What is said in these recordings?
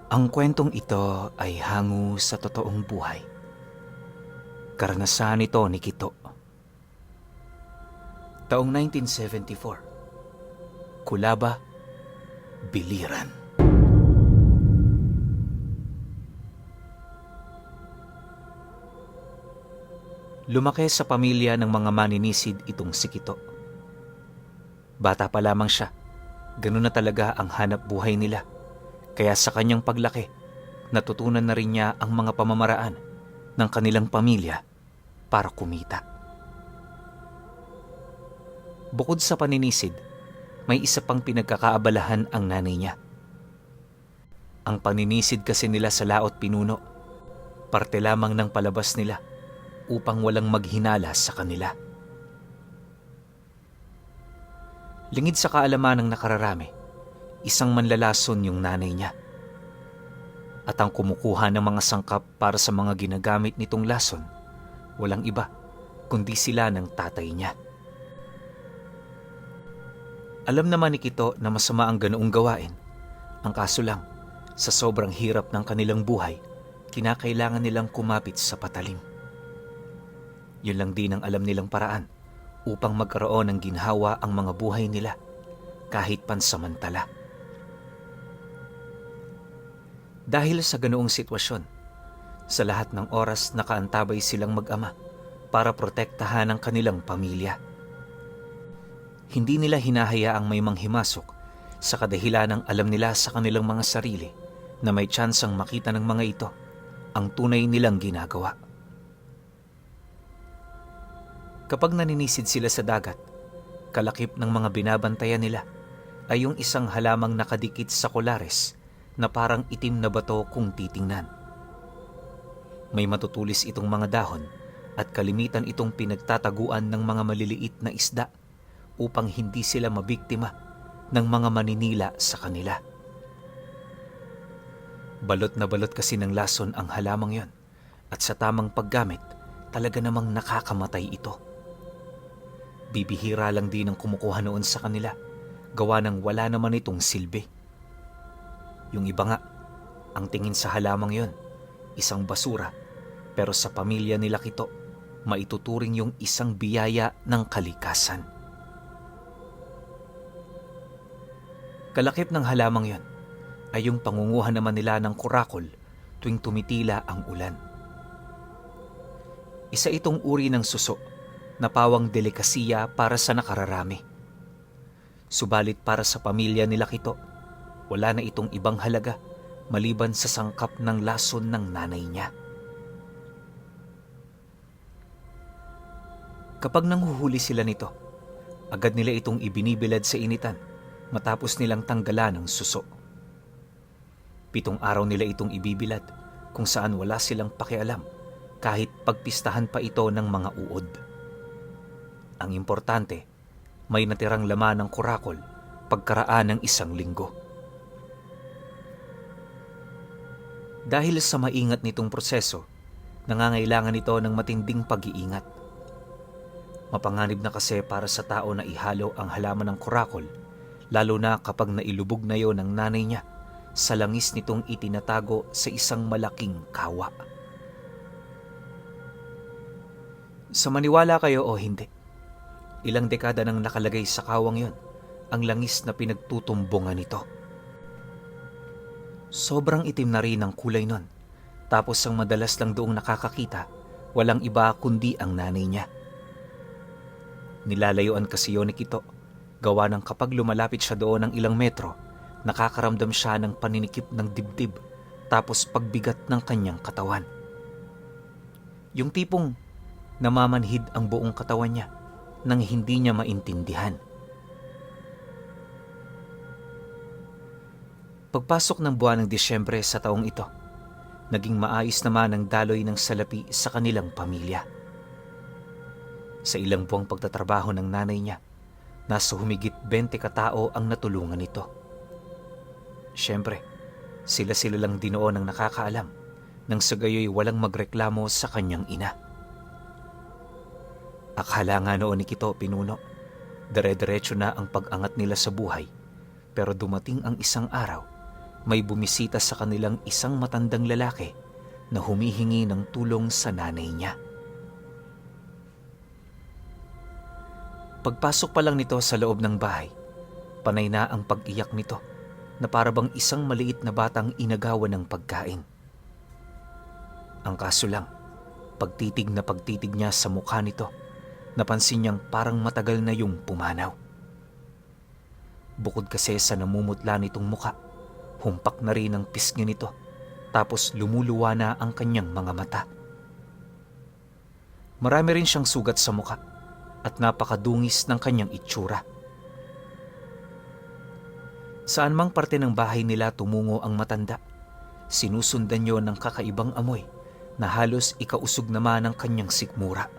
Ang kwentong ito ay hango sa totoong buhay. Karanasan ito ni Kito. Taong 1974. Kulaba, Biliran. Lumaki sa pamilya ng mga maninisid itong si Kito. Bata pa lamang siya, ganun na talaga ang hanap buhay nila. Kaya sa kanyang paglaki, natutunan na rin niya ang mga pamamaraan ng kanilang pamilya para kumita. Bukod sa paninisid, may isa pang pinagkakaabalahan ang nanay niya. Ang paninisid kasi nila sa laot pinuno, parte lamang ng palabas nila upang walang maghinala sa kanila. Lingid sa kaalaman ng nakararami, isang manlalason yung nanay niya. At ang kumukuha ng mga sangkap para sa mga ginagamit nitong lason, walang iba kundi sila ng tatay niya. Alam naman ni Kito na masama ang ganoong gawain. Ang kaso lang, sa sobrang hirap ng kanilang buhay, kinakailangan nilang kumapit sa patalim. Yun lang din ang alam nilang paraan upang magkaroon ng ginhawa ang mga buhay nila kahit pansamantala. Dahil sa ganoong sitwasyon, sa lahat ng oras nakaantabay silang mag-ama para protektahan ang kanilang pamilya. Hindi nila hinahayaang may manghimasok sa kadahilan ng alam nila sa kanilang mga sarili na may tsansang makita ng mga ito ang tunay nilang ginagawa. Kapag naninisid sila sa dagat, kalakip ng mga binabantayan nila ay yung isang halamang nakadikit sa kolares na parang itim na bato kung titingnan. May matutulis itong mga dahon at kalimitan itong pinagtataguan ng mga maliliit na isda upang hindi sila mabiktima ng mga maninila sa kanila. Balot na balot kasi ng lason ang halamang yon at sa tamang paggamit talaga namang nakakamatay ito. Bibihira lang din ang kumukuha noon sa kanila, gawa ng wala naman itong silbi. Yung iba nga, ang tingin sa halamang yon, isang basura, pero sa pamilya nila Kito, maituturing yung isang biyaya ng kalikasan. Kalakip ng halamang yon ay yung pangunguha naman nila ng kurakol tuwing tumitila ang ulan. Isa itong uri ng suso na pawang delikasiya para sa nakararami. Subalit para sa pamilya nila Kito, wala na itong ibang halaga maliban sa sangkap ng lason ng nanay niya. Kapag nanghuhuli sila nito, agad nila itong ibinibilad sa initan matapos nilang tanggalan ng suso. 7 araw nila itong ibibilad kung saan wala silang pakialam kahit pagpistahan pa ito ng mga uod. Ang importante, may natirang laman ng kurakol pagkaraan ng 1 linggo. Dahil sa maingat nitong proseso, nangangailangan ito ng matinding pag-iingat. Mapanganib na kasi para sa tao na ihalo ang halaman ng kurakol, lalo na kapag nailubog na yon ng nanay niya sa langis nitong itinatago sa isang malaking kawa. Sa maniwala kayo o hindi, ilang dekada nang nakalagay sa kawang yon ang langis na pinagtutumbungan nito. Sobrang itim na rin ang kulay nun, tapos ang madalas lang doong nakakakita, walang iba kundi ang nanay niya. Nilalayuan kasi yon ni Kito, gawa ng kapag lumalapit siya doon ng ilang metro, nakakaramdam siya ng paninikip ng dibdib tapos pagbigat ng kanyang katawan. Yung tipong namamanhid ang buong katawan niya nang hindi niya maintindihan. Pagpasok ng buwan ng Disyembre sa taong ito, naging maayos naman ang daloy ng salapi sa kanilang pamilya. Sa ilang buwang pagtatrabaho ng nanay niya, nasa humigit 20 katao ang natulungan nito. Siyempre, sila lang din noon ang nakakaalam nang sa gayoy walang magreklamo sa kanyang ina. Akala nga noon ni Kito pinuno, dire-diretso na ang pag-angat nila sa buhay, pero dumating ang isang araw may bumisita sa kanilang isang matandang lalaki na humihingi ng tulong sa nanay niya. Pagpasok pa lang nito sa loob ng bahay, panay na ang pag-iyak nito na parabang isang maliit na batang inagawan ng pagkain. Ang kaso lang, pagtitig niya sa mukha nito, napansin niyang parang matagal na yung pumanaw. Bukod kasi sa namumutla nitong muka, humpak na rin ang pisngi nito, tapos lumuluwa na ang kanyang mga mata. Marami rin siyang sugat sa muka at napakadungis ng kanyang itsura. Saan mang parte ng bahay nila tumungo ang matanda, sinusundan niyo ng kakaibang amoy na halos ikausog naman ang kanyang sikmura.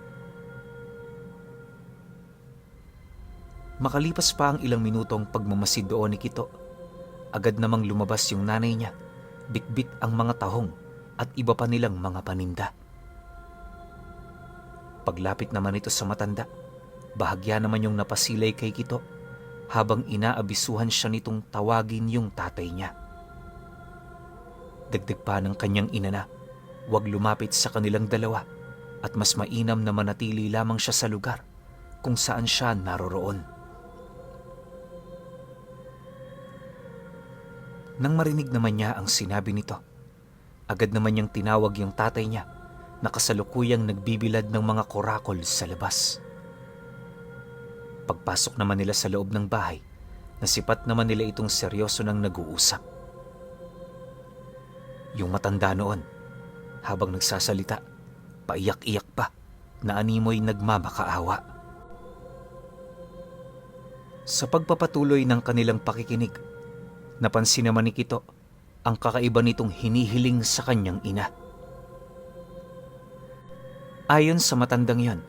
Makalipas pa ang ilang minutong pagmamasid doon ni Kito, agad namang lumabas yung nanay niya, bitbit ang mga tahong at iba pa nilang mga paninda. Paglapit naman ito sa matanda, bahagya naman yung napasilay kay Kito habang inaabisuhan siya nitong tawagin yung tatay niya. Dagdag pa ng kanyang ina na huwag lumapit sa kanilang dalawa at mas mainam na manatili lamang siya sa lugar kung saan siya naroroon. Nang marinig naman niya ang sinabi nito, agad naman niyang tinawag yung tatay niya na kasalukuyang nagbibilad ng mga korakol sa labas. Pagpasok naman nila sa loob ng bahay, nasipat naman nila itong seryoso nang nag-uusap. Yung matanda noon, habang nagsasalita, paiyak-iyak pa na animoy nagmamakaawa. Sa pagpapatuloy ng kanilang pakikinig, napansin naman ni Kito ang kakaiba nitong hinihiling sa kanyang ina. Ayon sa matandang yon,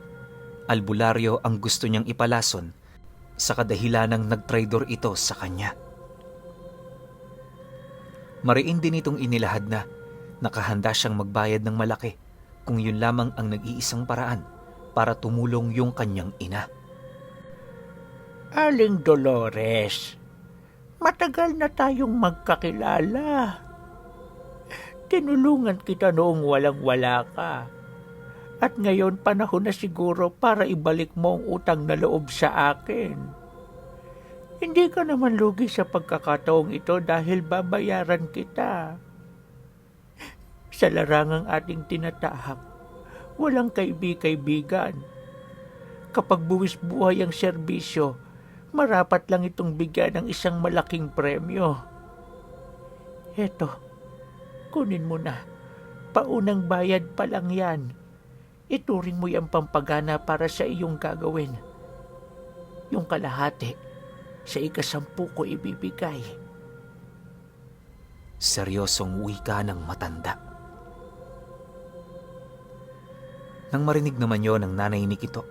albularyo ang gusto niyang ipalason sa kadahilanang nagtraidor ito sa kanya. Mariin din itong inilahad na nakahanda siyang magbayad ng malaki kung yun lamang ang nag-iisang paraan para tumulong yung kanyang ina. Aling Dolores, matagal na tayong magkakilala. Tinulungan kita noong walang-wala ka. At ngayon panahon na siguro para ibalik mo ang utang na loob sa akin. Hindi ka naman lugi sa pagkakataong ito dahil babayaran kita. Sa larangang ating tinatahak, walang kaibi-kaibigan. Kapag buwis buhay ang serbisyo, marapat lang itong bigyan ng isang malaking premyo. Eto, kunin mo na. Paunang bayad pa lang yan. Ituring mo yung pampagana para sa iyong gagawin. Yung kalahati, sa ika-10 ko ibibigay. Seryosong wika ng matanda. Nang marinig naman yon ng nanay ni Kito,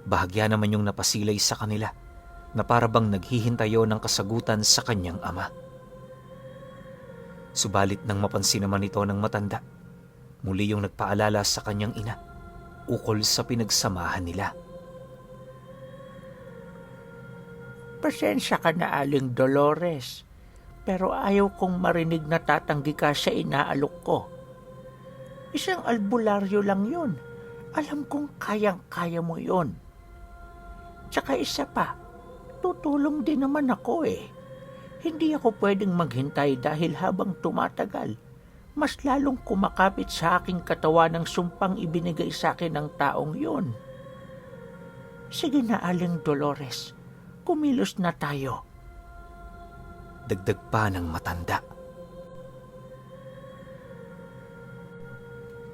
bahagya naman yung napasilay sa kanila na parabang naghihintayo ng kasagutan sa kanyang ama. Subalit nang mapansin naman ito ng matanda, muli yung nagpaalala sa kanyang ina ukol sa pinagsamahan nila. Pasensya ka na, Aling Dolores, pero ayaw kong marinig na tatanggi ka sa inaalok ko. Isang albularyo lang yun. Alam kong kayang-kaya mo yun. Tsaka isa pa, tutulong din naman ako eh. Hindi ako pwedeng maghintay dahil habang tumatagal, mas lalong kumakapit sa aking katawan ng sumpang ibinigay sa akin ng taong yun. Sige na, Aling Dolores, kumilos na tayo. Dagdag pa ng matanda.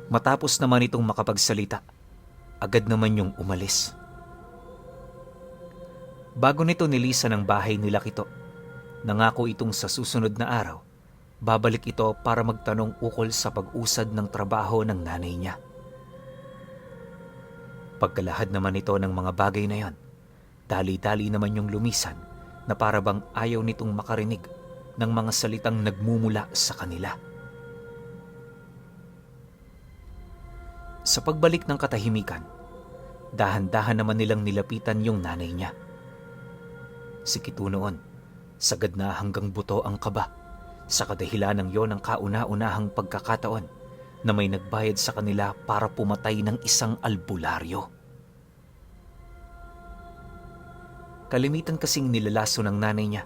Matapos naman itong makapagsalita, agad naman yung umalis. Bago nito nilisan ang bahay nila Kito, nangako itong sa susunod na araw, babalik ito para magtanong ukol sa pag-usad ng trabaho ng nanay niya. Pagkalahad naman ito ng mga bagay na yon, dali-dali naman yung lumisan na parabang ayaw nitong makarinig ng mga salitang nagmumula sa kanila. Sa pagbalik ng katahimikan, dahan-dahan naman nilang nilapitan yung nanay niya. Si Kito noon, sagad na hanggang buto ang kaba Sa kadahilan ng yon ang kauna-unahang pagkakataon na may nagbayad sa kanila para pumatay ng isang albularyo. Kalimitan kasing nilalaso ng nanay niya,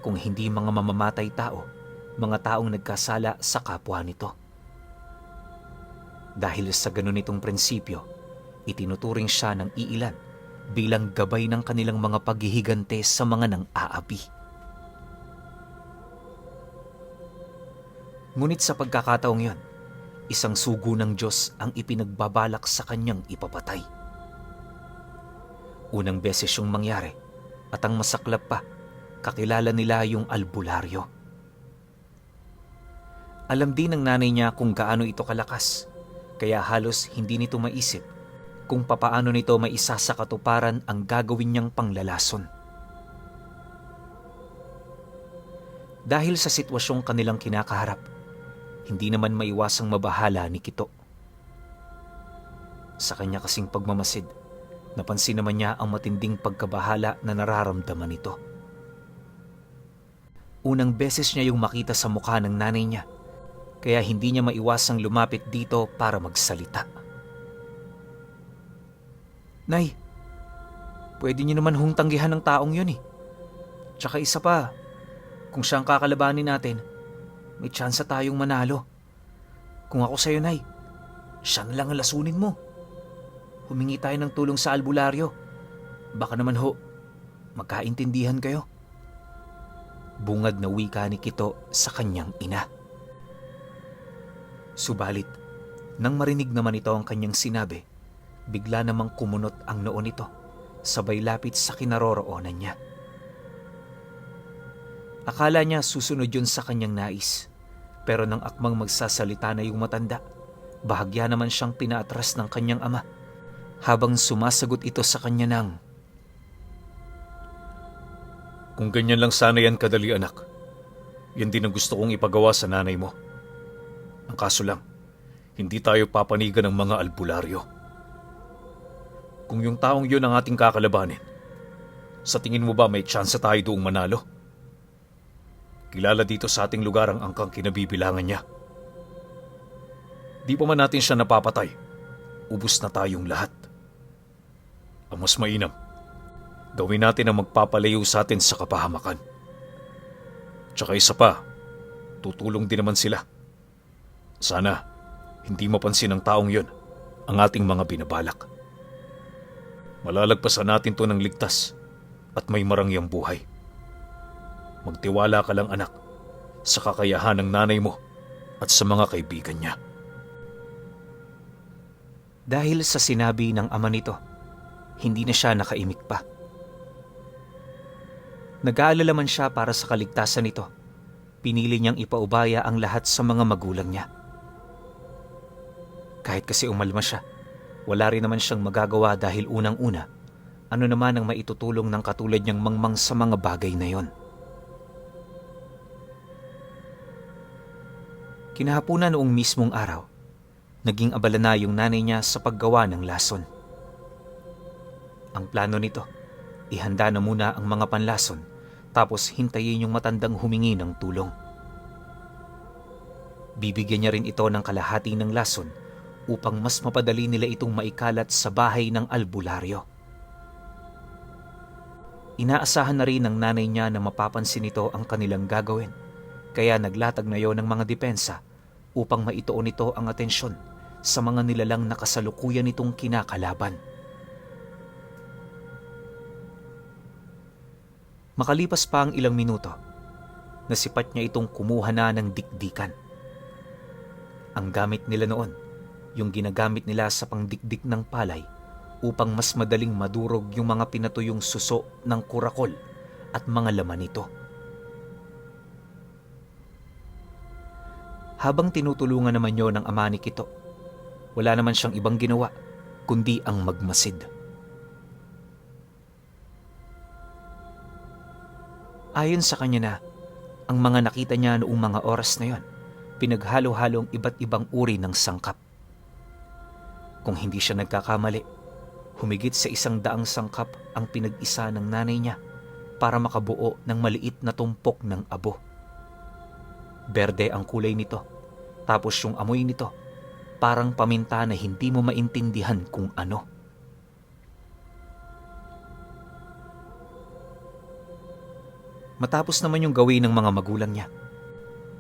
kung hindi mga mamamatay tao, mga taong nagkasala sa kapwa nito. Dahil sa ganun itong prinsipyo, itinuturing siya ng iilan bilang gabay ng kanilang mga paghihigante sa mga nang-aapi. Ngunit sa pagkakataong yon, isang sugo ng Diyos ang ipinagbabalak sa kanyang ipapatay. Unang beses yung mangyari, at ang masaklap pa, kakilala nila yung albularyo. Alam din ng nanay niya kung gaano ito kalakas, kaya halos hindi nito maisip kung papaano nito maisa sa katuparan ang gagawin niyang panglalason. Dahil sa sitwasyong kanilang kinakaharap, hindi naman maiwasang mabahala ni Kito. Sa kanya kasing pagmamasid, napansin naman niya ang matinding pagkabahala na nararamdaman nito. Unang beses niya yung makita sa mukha ng nanay niya, kaya hindi niya maiwasang lumapit dito para magsalita. "Nay, pwede niyo naman hong tanggihan ng taong yun eh. Tsaka isa pa, kung siyang kakalabanin natin, may tsansa tayong manalo. Kung ako sa'yo, Nay, siya na lang ang lasunin mo. Humingi tayo ng tulong sa albularyo. Baka naman ho, magkaintindihan kayo." Bungad na wika ni Kito sa kanyang ina. Subalit, nang marinig naman ito ang kanyang sinabi, bigla namang kumunot ang noo nito, sabay lapit sa kinaroroonan niya. Akala niya susunod yun sa kanyang nais, pero nang akmang magsasalita na yung matanda, bahagya naman siyang pinaatras ng kanyang ama, habang sumasagot ito sa kanya ng, "Kung ganyan lang sana yan kadali, anak, yan din ang gusto kong ipagawa sa nanay mo. Ang kaso lang, hindi tayo papanigan ng mga albularyo. Kung yung taong yun ang ating kakalabanin, sa tingin mo ba may tsansa tayo doong manalo? Kilala dito sa ating lugar ang angkang kinabibilangan niya. Di pa man natin siya napapatay, ubus na tayong lahat. Ang mas mainam, gawin natin ang magpapalayo sa atin sa kapahamakan. Tsaka isa pa, tutulong din naman sila. Sana, hindi mapansin ng taong yun ang ating mga binabalak. Malalagpasan natin to ng ligtas at may marangyang buhay. Magtiwala ka lang, anak, sa kakayahan ng nanay mo at sa mga kaibigan niya." Dahil sa sinabi ng ama nito, hindi na siya nakaimik pa. Nag-aalala man siya para sa kaligtasan nito, pinili niyang ipaubaya ang lahat sa mga magulang niya. Kahit kasi umalma siya, wala rin naman siyang magagawa dahil unang-una, ano naman ang maitutulong ng katulad niyang mangmang sa mga bagay na yon. Kinahapunan noong mismong araw, naging abala na yung nanay niya sa paggawa ng lason. Ang plano nito, ihanda na muna ang mga panlason tapos hintayin yung matandang humingi ng tulong. Bibigyan niya rin ito ng kalahati ng lason upang mas mapadali nila itong maikalat sa bahay ng albularyo. Inaasahan na rin ng nanay niya na mapapansin nito ang kanilang gagawin, kaya naglatag na yon ng mga depensa upang maituon nito ang atensyon sa mga nilalang na kasalukuyan nitong kinakalaban. Makalipas pa ang ilang minuto, nasipat niya itong kumuha na ng dikdikan. Ang gamit nila noon, yung ginagamit nila sa pangdikdik ng palay upang mas madaling madurog yung mga pinatuyong suso ng kurakol at mga laman nito. Habang tinutulungan naman yon ng ama ni Kito, wala naman siyang ibang ginawa kundi ang magmasid. Ayon sa kanya na, ang mga nakita niya noong mga oras na yon, pinaghalo-halong iba't ibang uri ng sangkap. Kung hindi siya nagkakamali, humigit sa 100 sangkap ang pinag-isa ng nanay niya para makabuo ng maliit na tumpok ng abo. Berde ang kulay nito, tapos yung amoy nito, parang paminta na hindi mo maintindihan kung ano. Matapos naman yung gawin ng mga magulang niya,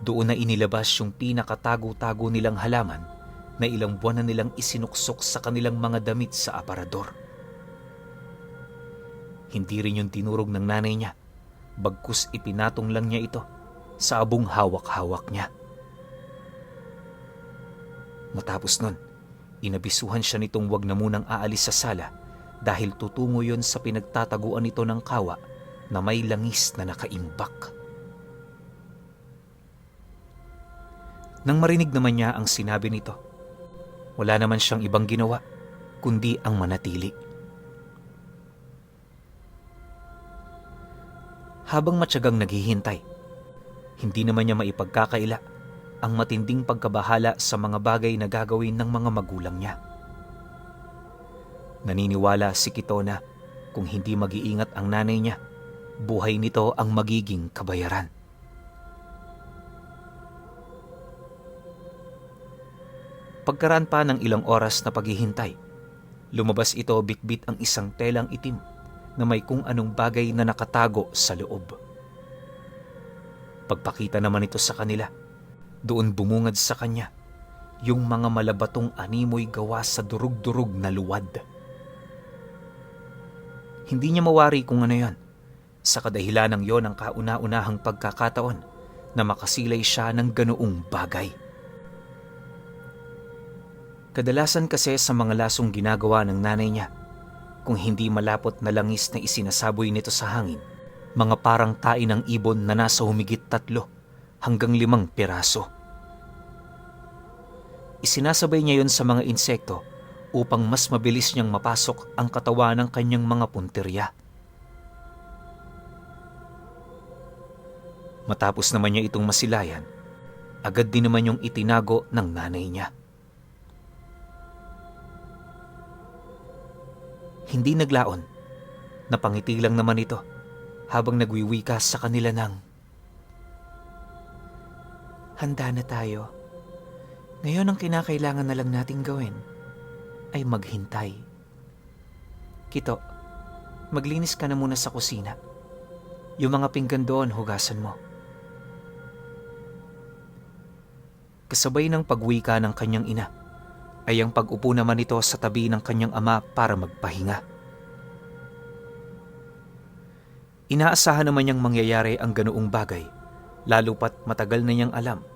doon na inilabas yung pinakatago-tago nilang halaman na ilang buwan na nilang isinuksok sa kanilang mga damit sa aparador. Hindi rin yung tinurog ng nanay niya, bagkus ipinatong lang niya ito sa abong hawak-hawak niya. Matapos nun, inabisuhan siya nitong wag na munang aalis sa sala dahil tutungo yon sa pinagtataguan nito ng kawa na may langis na nakaimbak. Nang marinig naman niya ang sinabi nito, wala naman siyang ibang ginawa kundi ang manatili. Habang matyagang naghihintay, hindi naman niya maipagkakaila ang matinding pagkabahala sa mga bagay na gagawin ng mga magulang niya. Naniniwala si Kito na kung hindi mag-iingat ang nanay niya, buhay nito ang magiging kabayaran. Pagkaraan pa ng ilang oras na paghihintay, lumabas ito bitbit ang isang telang itim na may kung anong bagay na nakatago sa loob. Pagpakita naman ito sa kanila, doon bumungad sa kanya yung mga malabatong animoy gawa sa durug-durug na luwad. Hindi niya mawari kung ano yon, sa kadahilanang yon ang kauna-unahang pagkakataon na makasilay siya ng ganoong bagay. Kadalasan kasi sa mga lasong ginagawa ng nanay niya, kung hindi malapot na langis na isinasaboy nito sa hangin, mga parang tain ng ibon na nasa humigit 3 hanggang 5 piraso. Isinasabay niya yon sa mga insekto upang mas mabilis niyang mapasok ang katawan ng kanyang mga puntirya. Matapos naman niya itong masilayan, agad din naman yung itinago ng nanay niya. Hindi naglaon, napangiti lang naman ito habang nagwiwika sa kanila ng, "Handa na tayo. Ngayon ang kinakailangan na lang nating gawin ay maghintay. Kito, maglinis ka na muna sa kusina. Yung mga pinggan doon, hugasan mo." Kasabay ng pagwika ng kanyang ina, ay ang pag-upo naman ito sa tabi ng kanyang ama para magpahinga. Inaasahan naman niyang mangyayari ang ganoong bagay, lalo pat matagal na niyang alam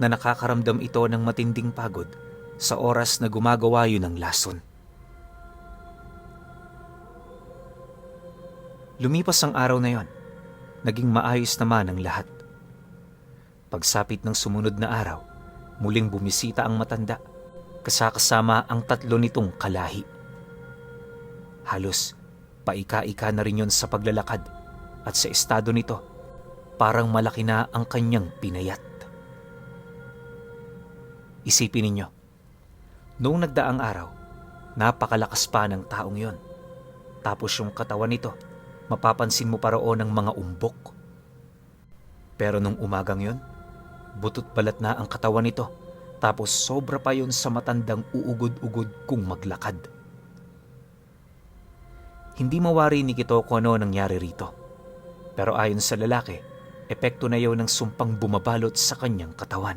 na nakakaramdam ito ng matinding pagod sa oras na gumagawa yun ng lason. Lumipas ang araw na yon, naging maayos naman ang lahat. Pagsapit ng sumunod na araw, muling bumisita ang matanda, kasama ang 3 nitong kalahi. Halos paika-ika na rin yon sa paglalakad at sa estado nito, parang malaki na ang kanyang pinayat. Isipin ninyo, noong nagdaang araw, napakalakas pa ng taong yon. Tapos yung katawan nito, mapapansin mo pa roon ng mga umbok. Pero nung umagang yon, butot balat na ang katawan nito. Tapos sobra pa yun sa matandang uugod-ugod kung maglakad. Hindi mawari ni Kito kung ano nangyari rito. Pero ayon sa lalaki, epekto na yun ng sumpang bumabalot sa kanyang katawan.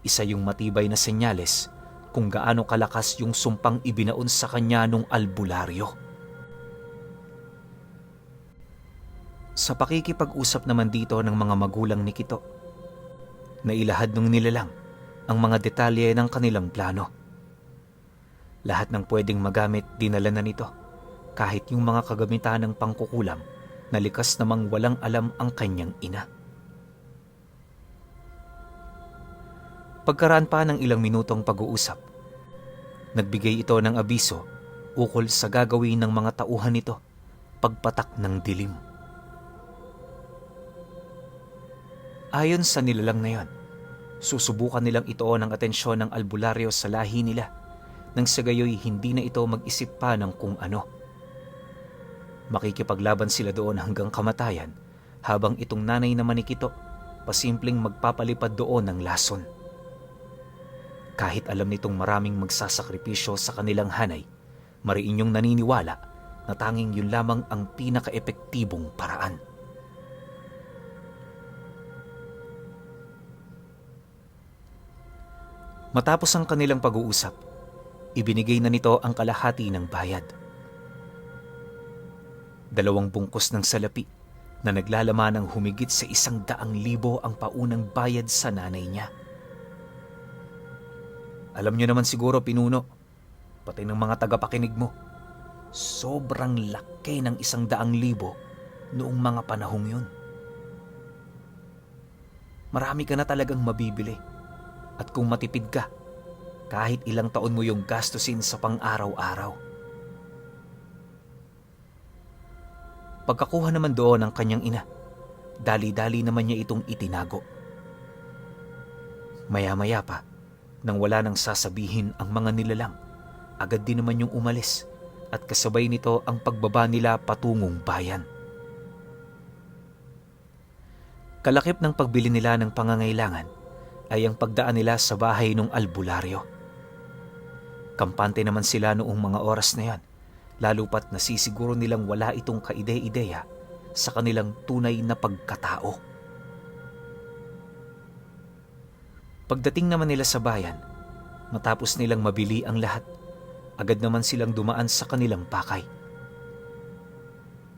Isa yung matibay na senyales kung gaano kalakas yung sumpang ibinaon sa kanya nung albularyo. Sa pakikipag-usap naman dito ng mga magulang ni Kito, nailahad nung nilalang ang mga detalye ng kanilang plano. Lahat ng pwedeng magamit dinala na nito, kahit yung mga kagamitan ng pangkukulam na likas namang walang alam ang kanyang ina. Pagkaraan pa ng ilang minutong pag-uusap, nagbigay ito ng abiso ukol sa gagawin ng mga tauhan nito pagpatak ng dilim. Ayon sa nilalang na yon, susubukan nilang itoon ang atensyon ng albularyo sa lahi nila nang sa gayoy hindi na ito mag-isip pa ng kung ano. Makikipaglaban sila doon hanggang kamatayan habang itong nanay naman ni Kito pasimpleng magpapalipad doon ng lason. Kahit alam nitong maraming magsasakripisyo sa kanilang hanay, mariin niyong naniniwala na tanging yun lamang ang pinaka-epektibong paraan. Matapos ang kanilang pag-uusap, ibinigay na nito ang kalahati ng bayad. 2 bungkus ng salapi na naglalaman ng humigit sa 100,000 ang paunang bayad sa nanay niya. Alam niyo naman siguro, Pinuno, pati ng mga tagapakinig mo, sobrang laki ng 100,000 noong mga panahong yun. Marami ka na talagang mabibili. At kung matipid ka, kahit ilang taon mo yung gastusin sa pang-araw-araw. Pagkakuha naman doon ng kanyang ina, dali-dali naman niya itong itinago. Maya-maya pa, nang wala nang sasabihin ang mga nilalang, agad din naman yung umalis at kasabay nito ang pagbaba nila patungong bayan. Kalakip ng pagbili nila ng pangangailangan ay ang pagdaan nila sa bahay ng albularyo. Kampante naman sila noong mga oras na yan, lalo pat nasisiguro nilang wala itong kaide-ideya sa kanilang tunay na pagkatao. Pagdating naman nila sa bayan, matapos nilang mabili ang lahat, agad naman silang dumaan sa kanilang pakay.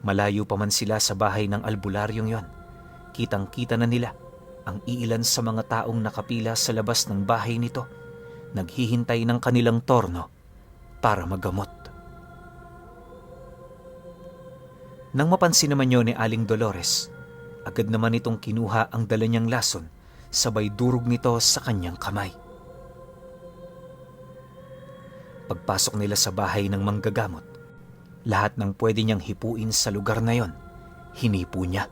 Malayo pa man sila sa bahay ng albularyong yon, kitang-kita na nila ang iilan sa mga taong nakapila sa labas ng bahay nito, naghihintay ng kanilang torno para magamot. Nang mapansin naman yun ni Aling Dolores, agad naman itong kinuha ang dala niyang lason, sabay durog nito sa kanyang kamay. Pagpasok nila sa bahay ng manggagamot, lahat ng pwede niyang hipuin sa lugar na yon, hinipo niya.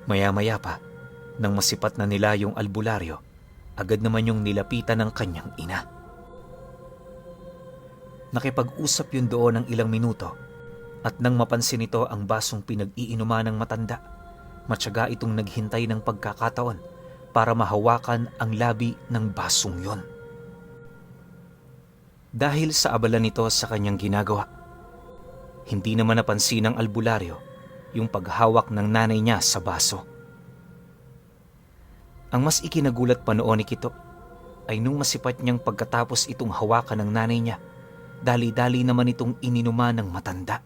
Maya-maya pa, nang masipat na nila yung albularyo, agad naman yung nilapitan ng kanyang ina. Nakipag-usap yun doon ng ilang minuto at nang mapansin nito ang basong pinag-iinuman ng matanda, matyaga itong naghintay ng pagkakataon para mahawakan ang labi ng basong yon. Dahil sa abala nito sa kanyang ginagawa, hindi naman napansin ng albularyo yung paghawak ng nanay niya sa baso. Ang mas ikinagulat pa noon ni Kito ay nung masipat niyang pagkatapos itong hawakan ng nanay niya, dali-dali naman itong ininuman ng matanda.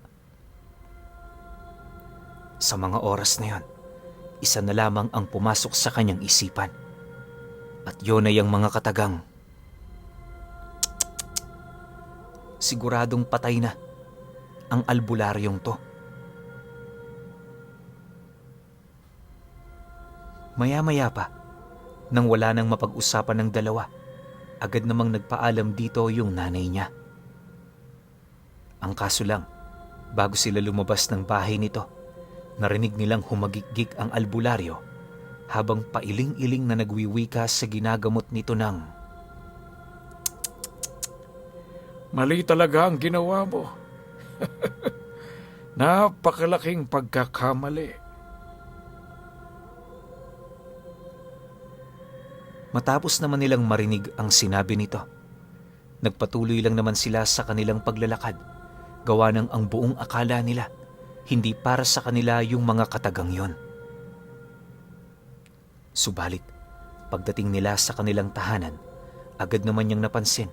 Sa mga oras na yon, isa na lamang ang pumasok sa kanyang isipan. At yun ay ang mga katagang, siguradong patay na ang albularyong to. Maya-maya pa, nang wala nang mapag-usapan ng dalawa, agad namang nagpaalam dito yung nanay niya. Ang kaso lang, bago sila lumabas ng bahay nito, narinig nilang humagikgik ang albularyo habang pailing-iling na nagwiwika sa ginagamot nito ng, Mali talaga ang ginawa mo. Napakalaking pagkakamali. Matapos naman nilang marinig ang sinabi nito, nagpatuloy lang naman sila sa kanilang paglalakad, gawa ng ang buong akala nila, hindi para sa kanila yung mga katagang yon. Subalit, pagdating nila sa kanilang tahanan, agad naman niyang napansin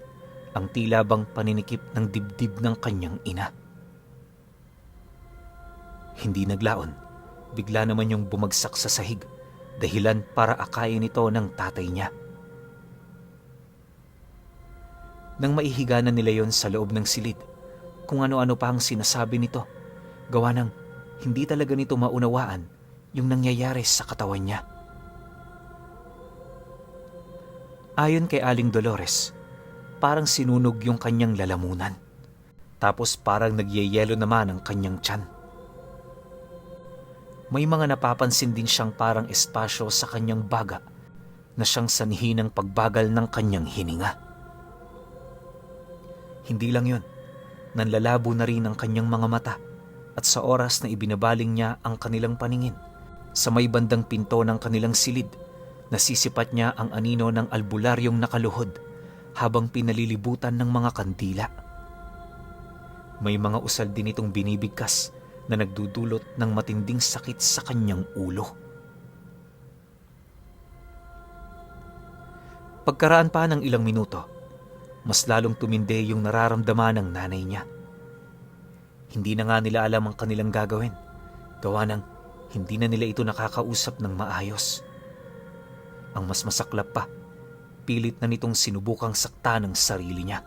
ang tila bang paninikip ng dibdib ng kanyang ina. Hindi naglaon, bigla naman yung bumagsak sa sahig, dahilan para akayin ito ng tatay niya. Nang maihiga na nila yon sa loob ng silid, kung ano-ano pa ang sinasabi nito, gawa ng hindi talaga nito maunawaan yung nangyayari sa katawan niya. Ayon kay Aling Dolores, parang sinunog yung kanyang lalamunan, tapos parang nagyeyelo naman ang kanyang tiyan. May mga napapansin din siyang parang espasyo sa kanyang baga na siyang sanhi ng pagbagal ng kanyang hininga. Hindi lang yun, nanlalabo na rin ang kanyang mga mata at sa oras na ibinabaling niya ang kanilang paningin, Sa may bandang pinto ng kanilang silid, nasisipat niya ang anino ng albularyong nakaluhod habang pinalilibutan ng mga kandila. May mga usal din itong binibigkas na nagdudulot ng matinding sakit sa kanyang ulo. Pagkaraan pa ng ilang minuto, mas lalong tumindi yung nararamdaman ng nanay niya. Hindi na nga nila alam ang kanilang gagawin, gawa ng hindi na nila ito nakakausap ng maayos. Ang mas masaklap pa, pilit na nitong sinubukang sakta ng sarili niya.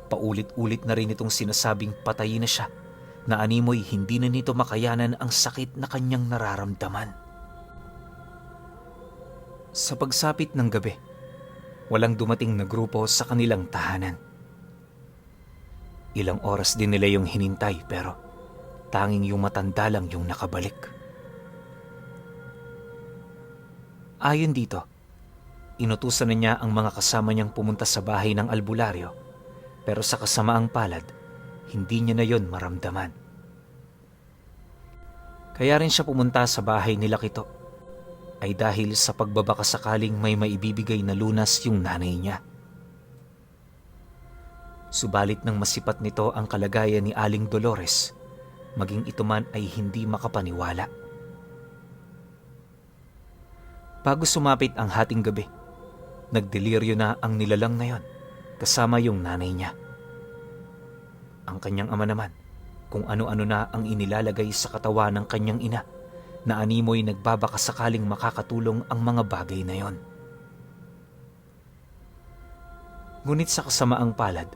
Paulit-ulit na rin itong sinasabing patayin na siya, na animoy hindi na nito makayanan ang sakit na kanyang nararamdaman. Sa pagsapit ng gabi, walang dumating na grupo sa kanilang tahanan. Ilang oras din nila yung hinintay pero tanging yung matanda lang yung nakabalik. Ayon dito, inutusan na niya ang mga kasama niyang pumunta sa bahay ng albularyo, pero sa kasamaang palad, hindi niya na yon maramdaman. Kaya rin siya pumunta sa bahay nila Kito, ay dahil sa pagbabaka sakaling may maibibigay na lunas yung nanay niya. Subalit nang masipat nito ang kalagayan ni Aling Dolores, maging ito man ay hindi makapaniwala. Bago sumapit ang hating gabi, nagdeliryo na ang nilalang na yon kasama yung nanay niya. Ang kanyang ama naman, kung ano-ano na ang inilalagay sa katawan ng kanyang ina, na animoy nagbabaka sakaling makakatulong ang mga bagay na yon. Ngunit sa kasamaang palad,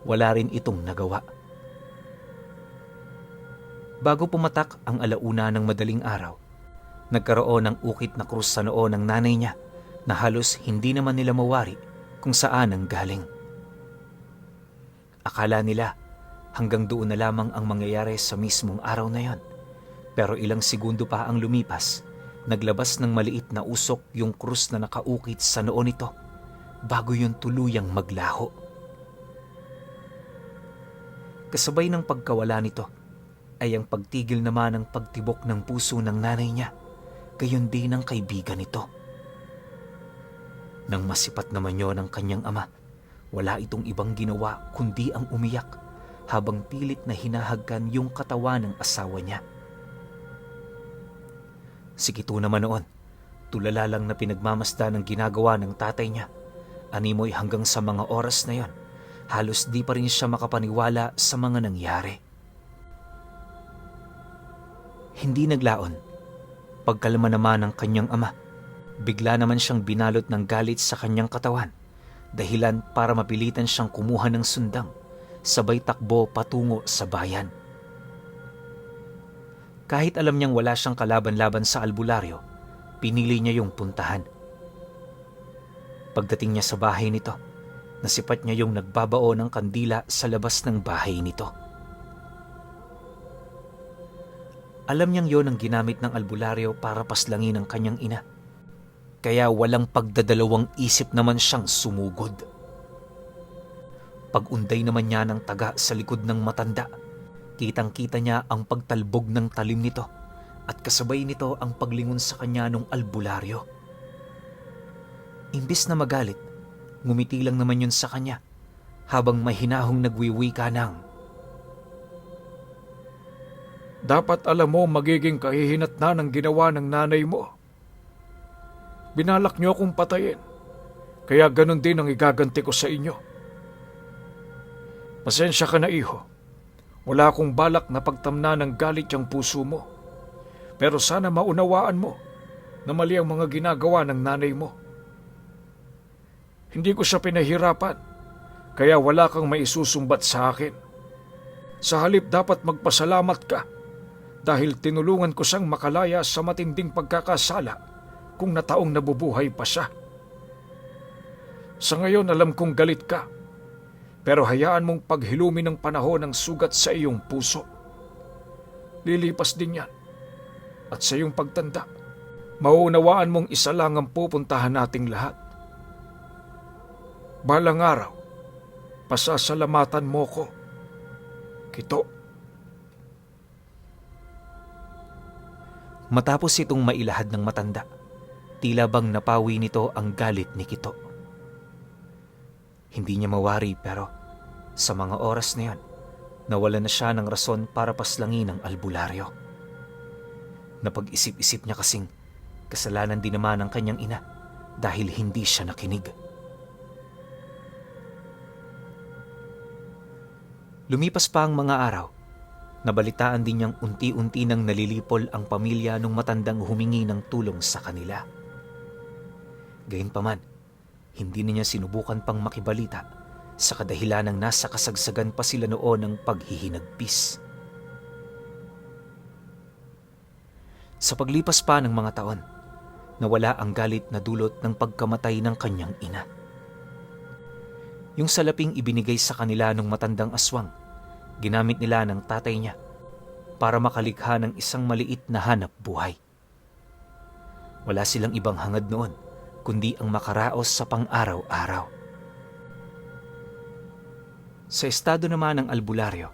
wala rin itong nagawa. Bago pumatak ang alauna ng madaling araw, nagkaroon ng ukit na krus sa noo ng nanay niya na halos hindi naman nila mawari kung saan ang galing. Akala nila hanggang doon na lamang ang mangyayari sa mismong araw na yon. Pero ilang segundo pa ang lumipas, naglabas ng maliit na usok yung krus na nakaukit sa noo nito bago yun tuluyang maglaho. Kasabay ng pagkawala nito ay ang pagtigil naman ng pagtibok ng puso ng nanay niya, gayon din ng kaibigan nito. Nang masipat naman yon ng kanyang ama, wala itong ibang ginawa kundi ang umiyak habang pilit na hinahagkan yung katawan ng asawa niya. Si Kito naman noon, tulala lang na pinagmamasdan ng ginagawa ng tatay niya. Animoy hanggang sa mga oras na yon, halos di pa rin siya makapaniwala sa mga nangyari. Hindi naglaon. Pagkalma naman ng kanyang ama, bigla naman siyang binalot ng galit sa kanyang katawan, dahilan para mapilitan siyang kumuha ng sundang, sabay takbo patungo sa bayan. Kahit alam niyang wala siyang kalaban-laban sa albularyo, pinili niya yung puntahan. Pagdating niya sa bahay nito, nasipat niya yung nagbabao ng kandila sa labas ng bahay nito. Alam niyang yon ang ginamit ng albularyo para paslangin ang kanyang ina. Kaya walang pagdadalawang isip naman siyang sumugod. Pag-unday naman niya ng taga sa likod ng matanda, kitang-kita niya ang pagtalbog ng talim nito at kasabay nito ang paglingon sa kanya ng albularyo. Imbis na magalit, ngumiti lang naman yun sa kanya habang mahinahong nagwiwika ng, "Dapat alam mo magiging kahihinat na ng ginawa ng nanay mo. Binalak niyo akong patayin, kaya ganun din ang igaganti ko sa inyo. Pasensya ka na, iho. Wala akong balak na pagtamna ng galit yung puso mo. Pero sana maunawaan mo na mali ang mga ginagawa ng nanay mo. Hindi ko siya pinahirapan, kaya wala kang maisusumbat sa akin. Sa halip dapat magpasalamat ka dahil tinulungan ko siyang makalaya sa matinding pagkakasala kung nataong nabubuhay pa siya. Sa ngayon alam kong galit ka, pero hayaan mong paghilumin ng panahon ng sugat sa iyong puso. Lilipas din yan. At sa iyong pagtanda, mauunawaan mong isa lang ang pupuntahan nating lahat. Balang araw, pasasalamatan mo ko, Kito." Matapos itong mailahad ng matanda, tila bang napawi nito ang galit ni Kito. Hindi niya mawari pero sa mga oras na yon, nawala na siya ng rason para paslangin ang albularyo. Napag-isip-isip niya kasing kasalanan din naman ng kanyang ina dahil hindi siya nakinig. Lumipas pa ang mga araw. Nabalitaan din niyang unti-unti nang nalilipol ang pamilya nung matandang humingi ng tulong sa kanila. Gayunpaman, hindi niya sinubukan pang makibalita sa kadahilanang nasa kasagsagan pa sila noon ng paghihinagpis. Sa paglipas pa ng mga taon, nawala ang galit na dulot ng pagkamatay ng kanyang ina. Yung salaping ibinigay sa kanila ng matandang aswang, ginamit nila ng tatay niya para makalikha ng isang maliit na hanap buhay. Wala silang ibang hangad noon kundi ang makaraos sa pang-araw-araw. Sa estado naman ng albularyo,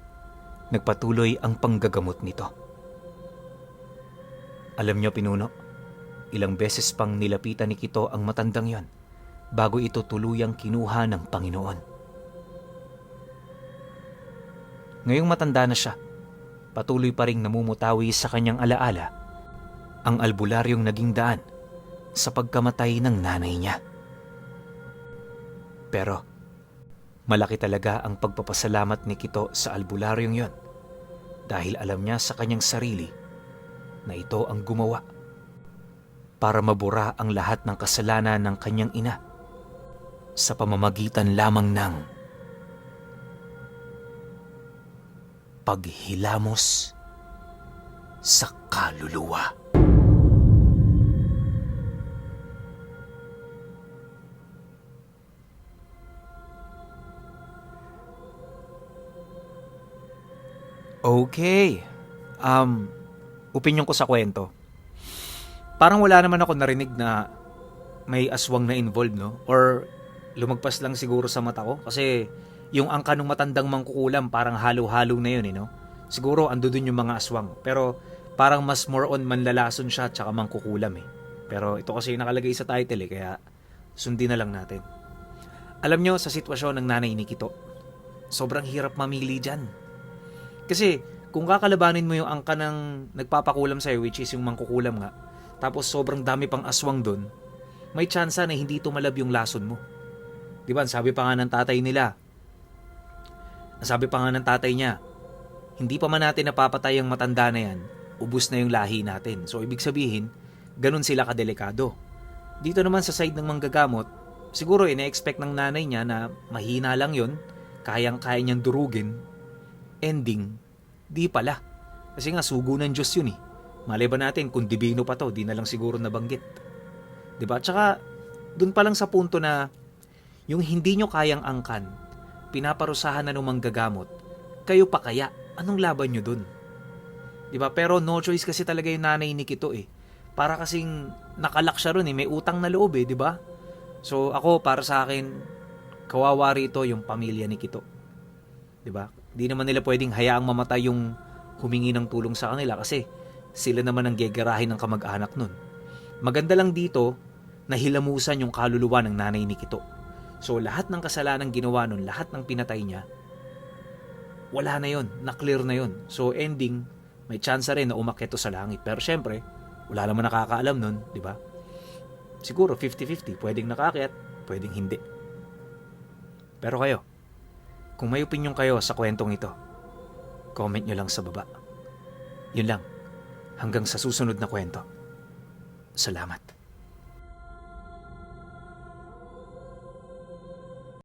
nagpatuloy ang panggagamot nito. Alam niyo, Pinuno, ilang beses pang nilapitan ni Kito ang matandang yon bago ito tuluyang kinuha ng Panginoon. Ngayong matanda na siya, patuloy pa ring namumutawi sa kanyang alaala ang albularyong naging daan sa pagkamatay ng nanay niya. Pero malaki talaga ang pagpapasalamat ni Kito sa albularyong yon dahil alam niya sa kanyang sarili na ito ang gumawa para mabura ang lahat ng kasalanan ng kanyang ina sa pamamagitan lamang ng paghilamos sa kaluluwa. Okay. Opinyon ko sa kwento. Parang wala naman ako narinig na may aswang na involved, no? Or lumagpas lang siguro sa mata ko kasi yung angka ng matandang mangkukulam parang halo-halo na yun, no? Siguro ando dun yung mga aswang. Pero parang mas more on manlalason siya tsaka mangkukulam, eh. Pero ito kasi nakalagay sa title, kaya sundin na lang natin. Alam nyo, sa sitwasyon ng nanay ni Kito, sobrang hirap mamili dyan. Kasi kung kakalabanin mo yung angka ng nagpapakulam sa'yo, which is yung mangkukulam nga, tapos sobrang dami pang aswang dun, may tsansa na hindi tumalab yung lason mo. Diba? Sabi pa nga ng tatay niya, hindi pa man natin napapatay ang matanda na yan, ubus na yung lahi natin. So ibig sabihin, ganun sila kadelikado. Dito naman sa side ng manggagamot, siguro ina-expect ng nanay niya na mahina lang yun, kayang-kaya niyang durugin. Ending, di pala. Kasi nga sugo ng Diyos yun, eh. Malay ba natin kung divino pa to, di na lang siguro nabanggit. Diba? Tsaka, dun pa lang sa punto na yung hindi nyo kayang angkan, pinaparusahan na ng manggagamot, kayo pa kaya? Anong laban nyo dun? Diba? Pero no choice kasi talaga yung nanay ni Kito, eh. Para kasing nakalak siya ron, eh. May utang na loob, eh. Diba? So ako, para sa akin, kawawa rito yung pamilya ni Kito. Diba? Di naman nila pwedeng hayaang mamatay yung humingi ng tulong sa kanila kasi sila naman ang gegerahin ng kamag-anak nun. Maganda lang dito na hilamusan yung kaluluwa ng nanay ni Kito. So lahat ng kasalanan ginawa nun, lahat ng pinatay niya, wala na yon, na-clear na yon. So ending, may chance rin na umakyat sa langit. Pero syempre, wala naman nakakaalam nun, di ba? Siguro 50-50, pwedeng nakakyat, pwedeng hindi. Pero kayo, kung may opinion kayo sa kwentong ito, comment nyo lang sa baba. Yun lang. Hanggang sa susunod na kwento. Salamat.